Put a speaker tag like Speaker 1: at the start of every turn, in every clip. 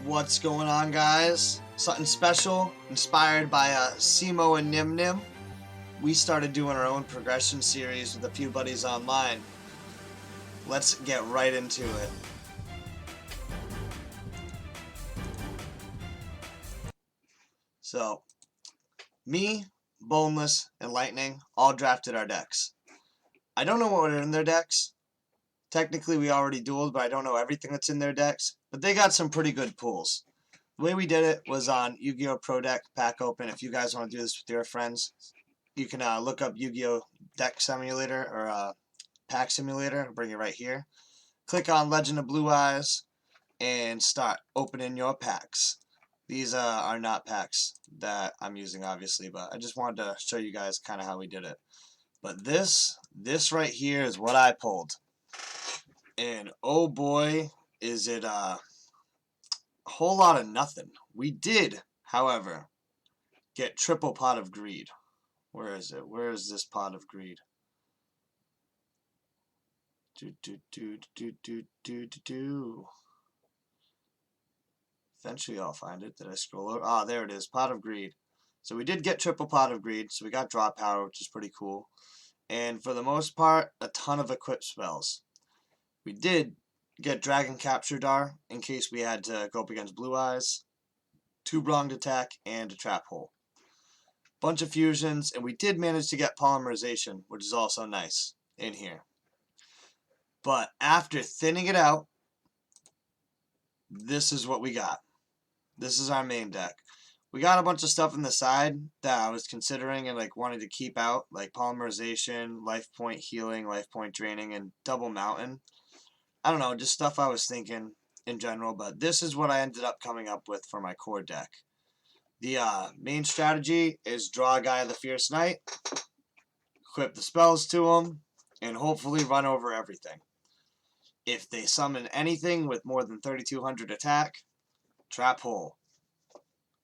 Speaker 1: What's going on, guys? Something special, inspired by Simo and Nim Nim. We started doing our own progression series with a few buddies online. Let's get right into it. So, me, Boneless, and Lightning all drafted our decks. I don't know what are in their decks. Technically, we already dueled, but I don't know everything that's in their decks. But they got some pretty good pools. The way we did it was on Yu-Gi-Oh! Pro Deck Pack Open. If you guys want to do this with your friends, you can look up Yu-Gi-Oh! Deck Simulator or Pack Simulator. I'll bring it right here. Click on Legend of Blue Eyes and start opening your packs. These are not packs that I'm using, obviously, but I just wanted to show you guys kind of how we did it. But this right here is what I pulled. And oh boy, is it a whole lot of nothing. We did, however, get triple Pot of Greed. Where is it? Where is this Pot of Greed? Eventually I'll find it. Did I scroll over? Ah, there it is. Pot of Greed. So we did get triple Pot of Greed. So we got draw power, which is pretty cool. And for the most part, a ton of equipped spells. We did get Dragon Capture Dar in case we had to go up against Blue Eyes, 2-pronged attack, and a trap hole. Bunch of fusions, and we did manage to get polymerization, which is also nice in here. But after thinning it out, this is what we got. This is our main deck. We got a bunch of stuff on the side that I was considering and wanted to keep out, like polymerization, life point healing, life point draining, and double mountain. I don't know, just stuff I was thinking in general, but this is what I ended up coming up with for my core deck. The main strategy is draw a guy the Fierce Knight, equip the spells to him, and hopefully run over everything. If they summon anything with more than 3200 attack, trap hole.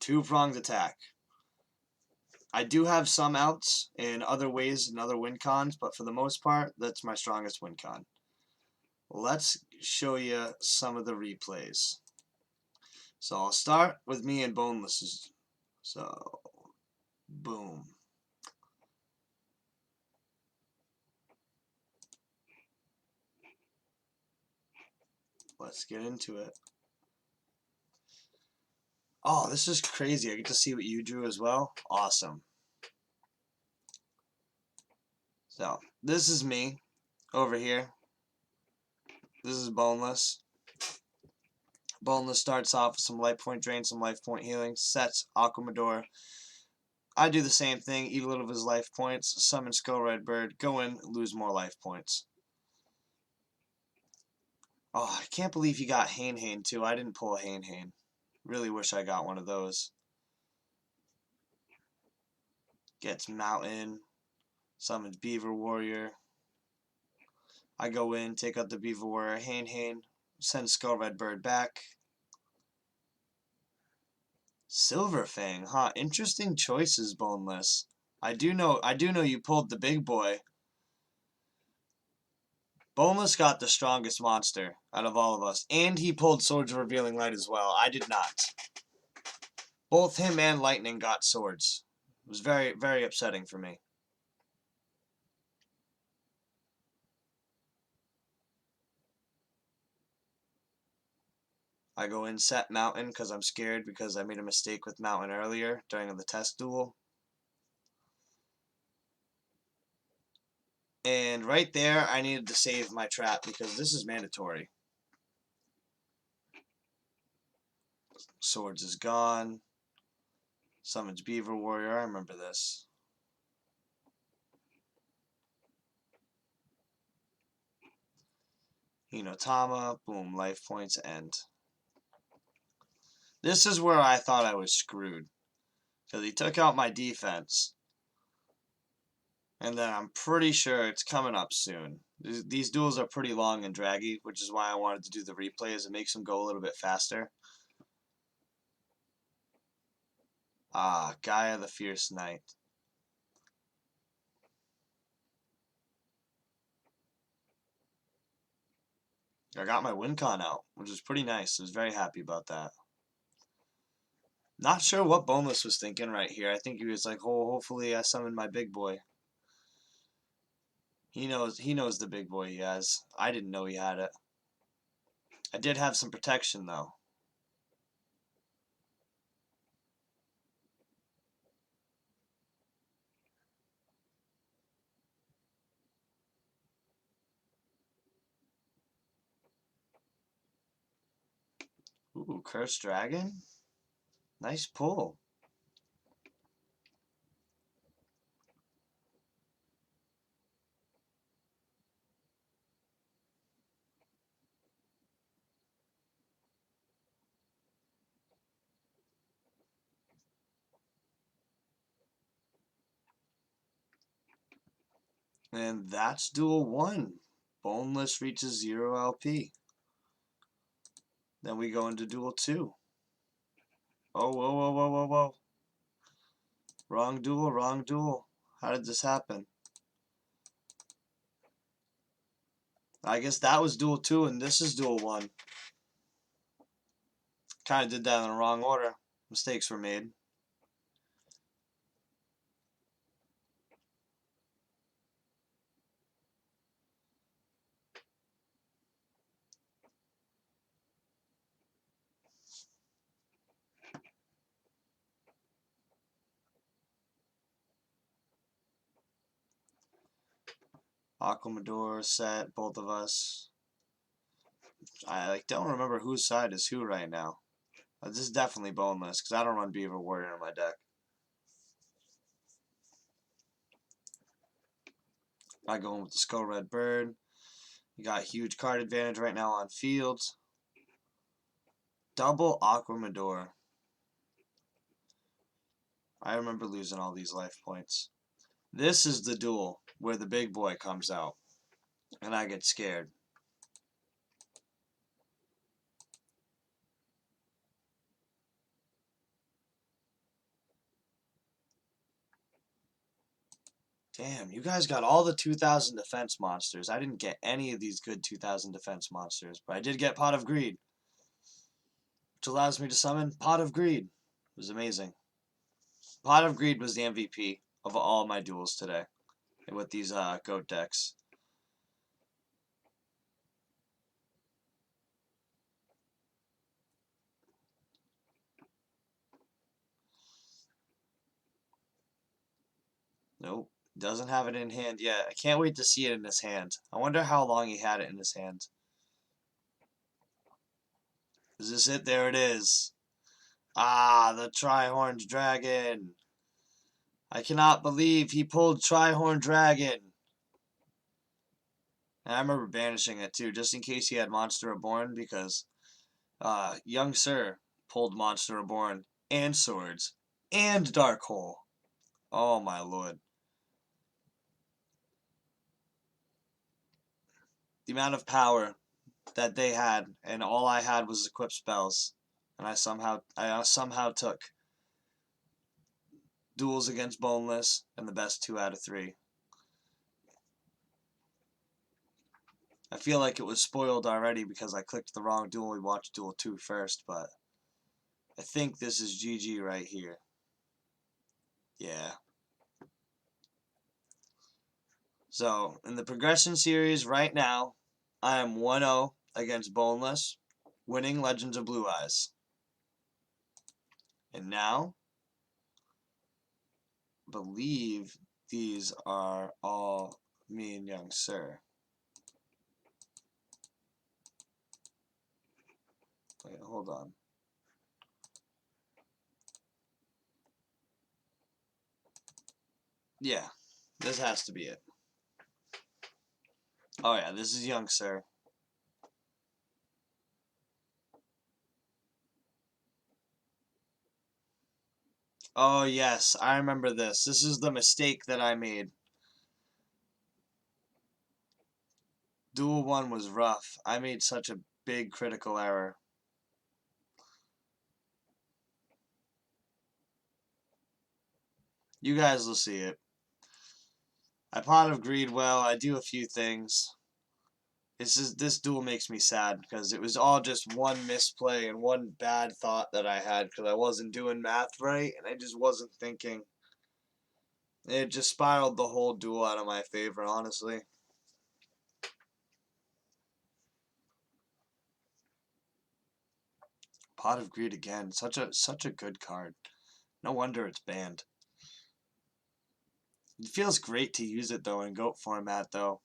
Speaker 1: 2-pronged attack. I do have some outs in other ways and other win cons, but for the most part, that's my strongest win con. Let's show you some of the replays. So I'll start with me and Boneless. So, boom. Let's get into it. Oh, this is crazy. I get to see what you drew as well. Awesome. So, this is me over here. This is Boneless. Boneless starts off with some life point drain, some life point healing, sets Aquamador. I do the same thing, eat a little of his life points, summon Skull Red Bird, go in, lose more life points. Oh, I can't believe he got Hane too. I didn't pull a Hane. Really wish I got one of those. Gets Mountain, summons Beaver Warrior. I go in, take out the Beaver Warrior, Hane, send Skull Red Bird back. Silver Fang, huh? Interesting choices, Boneless. I do know you pulled the big boy. Boneless got the strongest monster out of all of us, and he pulled Swords of Revealing Light as well. I did not. Both him and Lightning got swords. It was very, very upsetting for me. I go in set Mountain because I'm scared because I made a mistake with Mountain earlier during the test duel. And right there, I needed to save my trap because this is mandatory. Swords is gone. Summons Beaver Warrior. I remember this. Hinotama. Boom. Life points end. This is where I thought I was screwed. Because he took out my defense. And then I'm pretty sure it's coming up soon. These duels are pretty long and draggy, which is why I wanted to do the replays. It makes them go a little bit faster. Ah, Gaia the Fierce Knight. I got my win con out, which is pretty nice. I was very happy about that. Not sure what Boneless was thinking right here. I think he was like, oh, hopefully I summon my big boy. He knows the big boy he has. I didn't know he had it. I did have some protection though. Ooh, Cursed Dragon? Nice pull. And that's duel 1. Boneless reaches 0 LP. Then we go into duel 2. Oh, whoa, whoa, whoa, whoa, whoa. Wrong duel, wrong duel. How did this happen? I guess that was duel 2 and this is duel 1. Kind of did that in the wrong order. Mistakes were made. Aquamador set, both of us. I don't remember whose side is who right now. This is definitely Boneless, because I don't run Beaver Warrior in my deck. I go in with the Skull Red Bird. You got huge card advantage right now on fields. Double Aquamador. I remember losing all these life points. This is the duel where the big boy comes out, and I get scared. Damn, you guys got all the 2000 defense monsters. I didn't get any of these good 2000 defense monsters, but I did get Pot of Greed, which allows me to summon Pot of Greed. It was amazing. Pot of Greed was the MVP of all my duels today with these goat decks. Nope, doesn't have it in hand yet. I can't wait to see it in his hand. I wonder how long he had it in his hand. Is this it? There it is. Ah, the Tri-Horned Dragon. I cannot believe he pulled Tri-Horned Dragon. And I remember banishing it too, just in case he had Monster Reborn, because young Sir pulled Monster Reborn and Swords and Dark Hole. Oh my lord. The amount of power that they had, and all I had was equip spells, and I somehow took duels against Boneless and the best 2 out of 3. I feel like it was spoiled already because I clicked the wrong duel. We watched duel 2 first, but I think this is GG right here. Yeah. So, in the progression series right now, I am 1-0 against Boneless, winning Legends of Blue Eyes. And now, I believe these are all me and young Sir. Wait, hold on. Yeah, this has to be it. Oh yeah, this is young Sir. Oh yes, I remember this. This is the mistake that I made. Duel 1 was rough. I made such a big critical error. You guys will see it. I Pot of Greed well. I do a few things. This duel makes me sad because it was all just one misplay and one bad thought that I had because I wasn't doing math right and I just wasn't thinking. It just spiraled the whole duel out of my favor, honestly. Pot of Greed again. Such a good card. No wonder it's banned. It feels great to use it though in GOAT format though.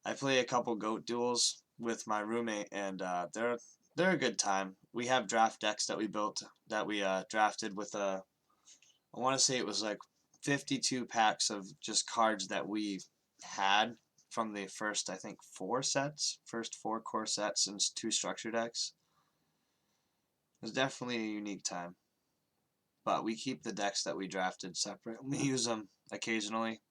Speaker 1: I play a couple GOAT duels with my roommate and they're a good time. We have draft decks that we built that we drafted with a I want to say it was like 52 packs of just cards that we had from the first, I think, first four core sets and two structure decks. It was definitely a unique time. But we keep the decks that we drafted separate. We use them occasionally.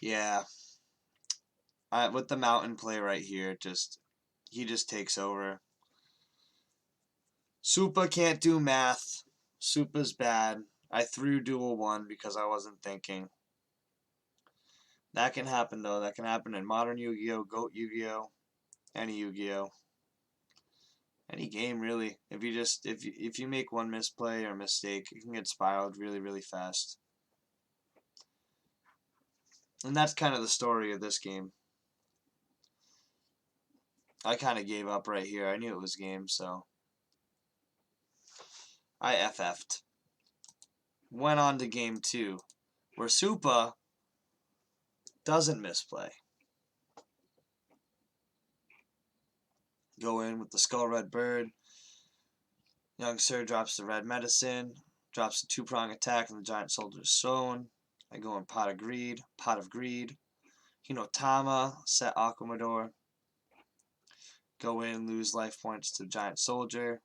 Speaker 1: Yeah. With the mountain play right here, he just takes over. Supa can't do math. Supa's bad. I threw duel 1 because I wasn't thinking. That can happen though. That can happen in modern Yu-Gi-Oh, GOAT Yu-Gi-Oh, any Yu-Gi-Oh, any game really. If you make one misplay or mistake, it can get spiraled really fast. And that's kind of the story of this game. I kind of gave up right here. I knew it was game, so I FF'd. Went on to game 2, where Supa doesn't misplay. Go in with the Skull Red Bird. Young Sir drops the red medicine, drops the 2-prong attack, and the Giant Soldier's Stone. I go in Pot of Greed, Hinotama, set Aquamador. Go in, lose life points to Giant Soldier.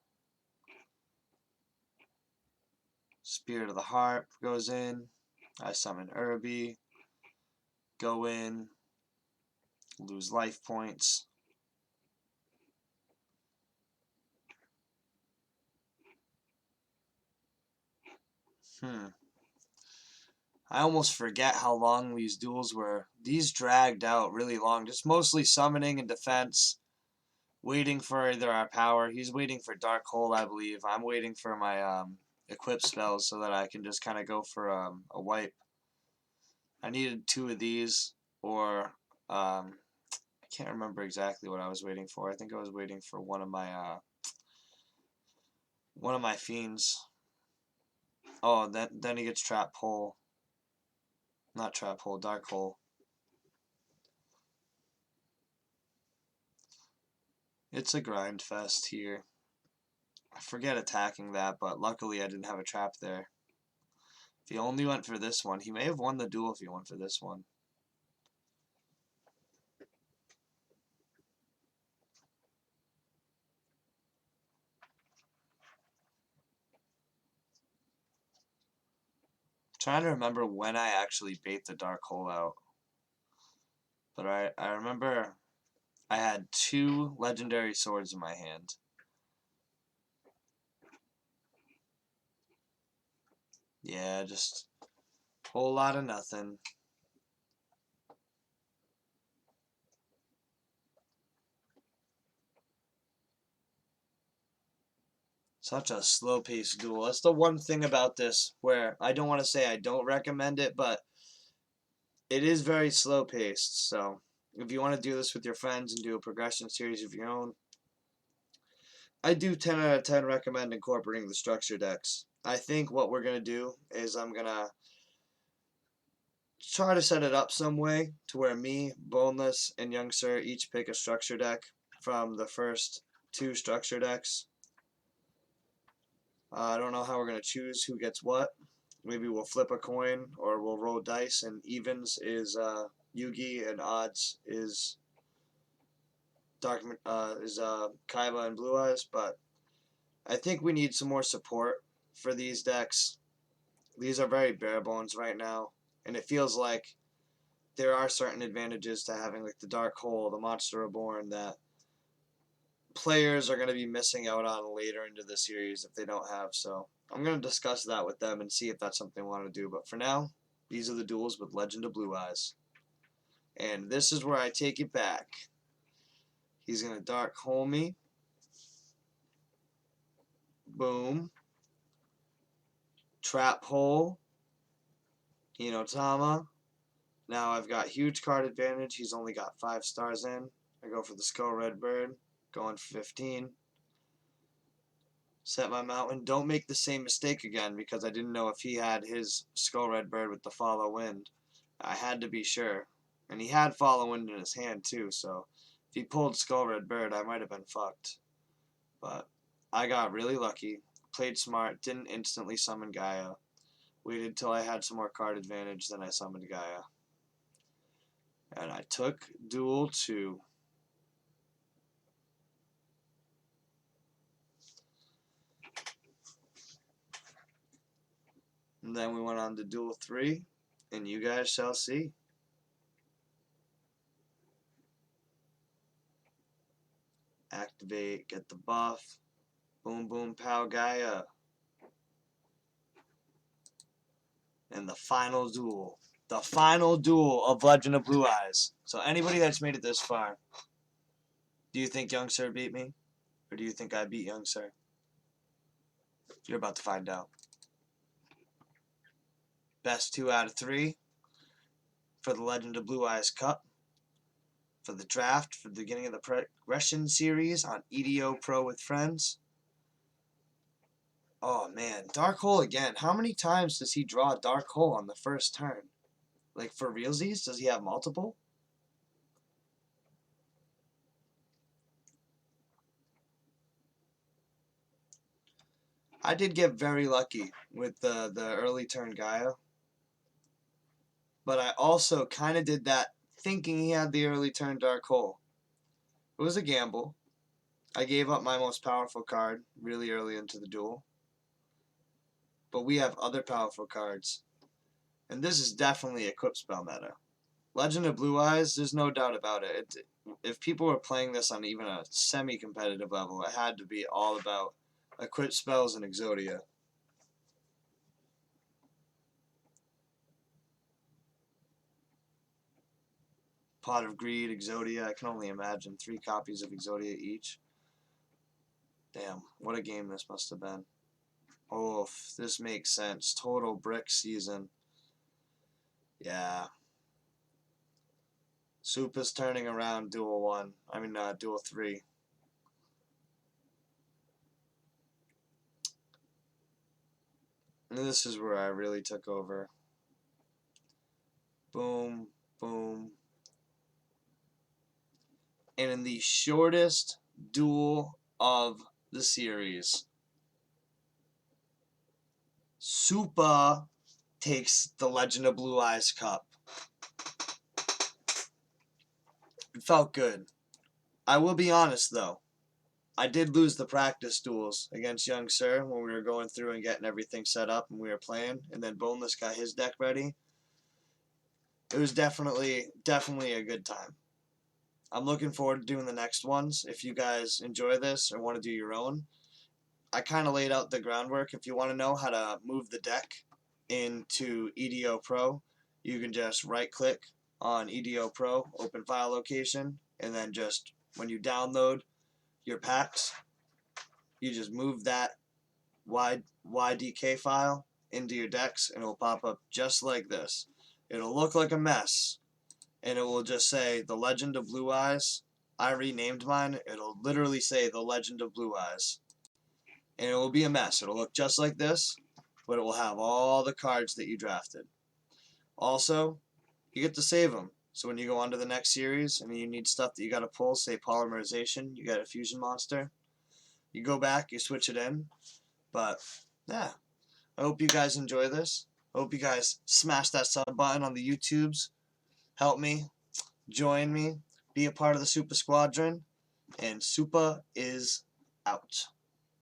Speaker 1: Spirit of the Heart goes in. I summon Irby. Go in, lose life points. I almost forget how long these duels were. These dragged out really long. Just mostly summoning and defense. Waiting for either our power. He's waiting for Dark Hole, I believe. I'm waiting for my equip spells so that I can just kind of go for a wipe. I needed 2 of these, or I can't remember exactly what I was waiting for. I think I was waiting for one of my fiends. Oh, then he gets Trap Hole. Not Trap Hole, Dark Hole. It's a grind fest here. I forget attacking that, but luckily I didn't have a trap there. If he only went for this one, he may have won the duel if he went for this one. I'm trying to remember when I actually bait the Dark Hole out. But I remember I had 2 legendary swords in my hand. Yeah, just a whole lot of nothing. Such a slow-paced duel. That's the one thing about this where I don't want to say I don't recommend it, but it is very slow-paced. So if you want to do this with your friends and do a progression series of your own, I do 10 out of 10 recommend incorporating the structure decks. I think what we're going to do is I'm going to try to set it up some way to where me, Boneless, and Young Sir each pick a structure deck from the first 2 structure decks. I don't know how we're going to choose who gets what. Maybe we'll flip a coin or we'll roll dice, and evens is Yugi and odds is Kaiba and Blue Eyes. But I think we need some more support for these decks. These are very bare bones right now, and it feels like there are certain advantages to having like the Dark Hole, the Monster Reborn, that players are going to be missing out on later into the series if they don't have. So I'm going to discuss that with them and see if that's something I want to do. But for now, these are the duels with Legend of Blue Eyes. And this is where I take it back. He's going to dark hole me. Boom. Trap hole. Hinotama. Now I've got huge card advantage. He's only got 5 stars in. I go for the Skull Red Bird. Going for 15. Set my mountain. Don't make the same mistake again because I didn't know if he had his Skull Red Bird with the Follow Wind. I had to be sure. And he had Follow Wind in his hand too, so if he pulled Skull Red Bird, I might have been fucked. But I got really lucky. Played smart. Didn't instantly summon Gaia. Waited till I had some more card advantage, then I summoned Gaia. And I took Duel 2. And then we went on to Duel 3, and you guys shall see. Activate, get the buff. Boom, boom, pow, Gaia. And the final duel. The final duel of Legend of Blue Eyes. So anybody that's made it this far, do you think Young Sir beat me? Or do you think I beat Young Sir? You're about to find out. Best 2 out of 3 for the Legend of Blue Eyes Cup. For the draft, for the beginning of the progression series on EDO Pro with friends. Oh man, Dark Hole again. How many times does he draw Dark Hole on the first turn? Like for realsies, does he have multiple? I did get very lucky with the early turn Gaia. But I also kind of did that thinking he had the early turn Dark Hole. It was a gamble. I gave up my most powerful card really early into the duel. But we have other powerful cards. And this is definitely equip spell meta. Legend of Blue Eyes, there's no doubt about it. If people were playing this on even a semi-competitive level, it had to be all about equip spells and Exodia. Pot of Greed, Exodia, I can only imagine 3 copies of Exodia each. Damn, what a game this must have been. Oh, this makes sense. Total brick season. Yeah. Soup is turning around Duel 1. Duel 3. And this is where I really took over. Boom, boom. And in the shortest duel of the series, Supa takes the Legend of Blue Eyes Cup. It felt good. I will be honest though, I did lose the practice duels against Young Sir when we were going through and getting everything set up and we were playing, and then Boneless got his deck ready. It was definitely a good time. I'm looking forward to doing the next ones. If you guys enjoy this or want to do your own, I kind of laid out the groundwork. If you want to know how to move the deck into EDO Pro, you can just right click on EDO Pro, open file location, and then just when you download your packs, you just move that YDK file into your decks and it will pop up just like this. It'll look like a mess and it will just say The Legend of Blue Eyes. I renamed mine. It'll literally say The Legend of Blue Eyes. And it will be a mess. It'll look just like this, but it will have all the cards that you drafted. Also, you get to save them. So when you go on to the next series and you need stuff that you got to pull, say polymerization, you got a fusion monster, you go back, you switch it in. But, yeah, I hope you guys enjoy this. I hope you guys smash that sub button on the YouTubes. Help me, join me, be a part of the Supa Squadron, and Supa is out.